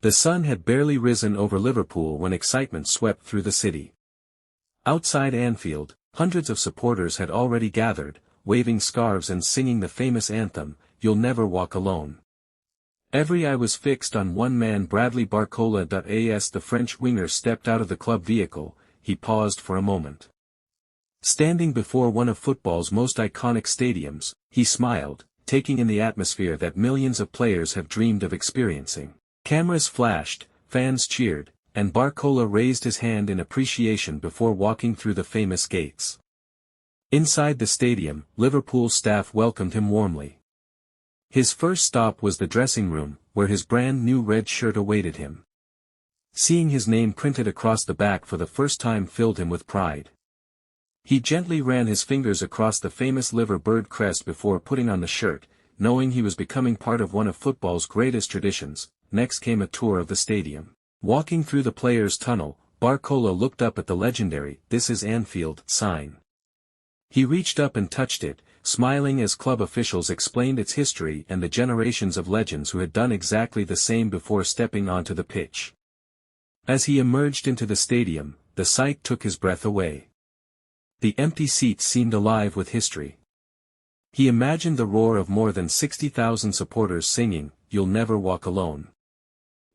The sun had barely risen over Liverpool when excitement swept through the city. Outside Anfield, hundreds of supporters had already gathered, waving scarves and singing the famous anthem, "You'll Never Walk Alone." Every eye was fixed on one man, Bradley Barcola'S. The French winger stepped out of the club vehicle. He paused for a moment. Standing before one of football's most iconic stadiums, he smiled, taking in the atmosphere that millions of players have dreamed of experiencing. Cameras flashed, fans cheered, and Barcola raised his hand in appreciation before walking through the famous gates. Inside the stadium, Liverpool staff welcomed him warmly. His first stop was the dressing room, where his brand-new red shirt awaited him. Seeing his name printed across the back for the first time filled him with pride. He gently ran his fingers across the famous liver bird crest before putting on the shirt, knowing he was becoming part of one of football's greatest traditions. Next came a tour of the stadium. Walking through the players' tunnel, Barcola looked up at the legendary "This is Anfield" sign. He reached up and touched it, smiling as club officials explained its history and the generations of legends who had done exactly the same before stepping onto the pitch. As he emerged into the stadium, the sight took his breath away. The empty seats seemed alive with history. He imagined the roar of more than 60,000 supporters singing, "You'll Never Walk Alone."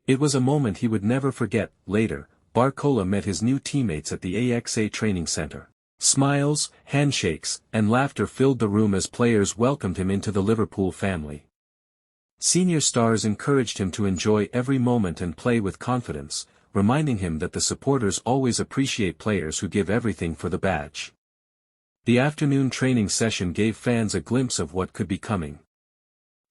It was a moment he would never forget. Later, Barcola met his new teammates at the AXA training center. Smiles, handshakes, and laughter filled the room as players welcomed him into the Liverpool family. Senior stars encouraged him to enjoy every moment and play with confidence, reminding him that the supporters always appreciate players who give everything for the badge. The afternoon training session gave fans a glimpse of what could be coming.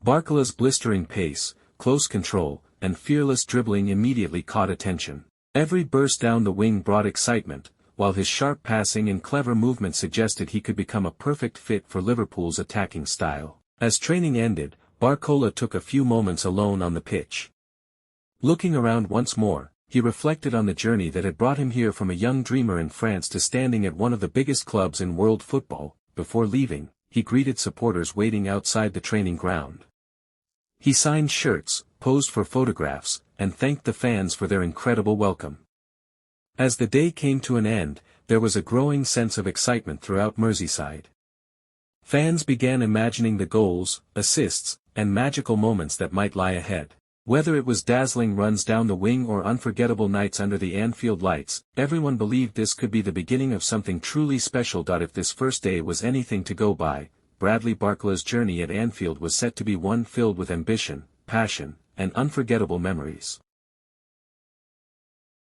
Barcola'S blistering pace, close control, and fearless dribbling immediately caught attention. Every burst down the wing brought excitement, while his sharp passing and clever movement suggested he could become a perfect fit for Liverpool's attacking style. As training ended, Barcola took a few moments alone on the pitch. Looking around once more, he reflected on the journey that had brought him here from a young dreamer in France to standing at one of the biggest clubs in world football. Before leaving, he greeted supporters waiting outside the training ground. He signed shirts, posed for photographs, and thanked the fans for their incredible welcome. As the day came to an end, there was a growing sense of excitement throughout Merseyside. Fans began imagining the goals, assists, and magical moments that might lie ahead. Whether it was dazzling runs down the wing or unforgettable nights under the Anfield lights, everyone believed this could be the beginning of something truly special. If this first day was anything to go by, Bradley Barcola'S journey at Anfield was set to be one filled with ambition, passion, and unforgettable memories.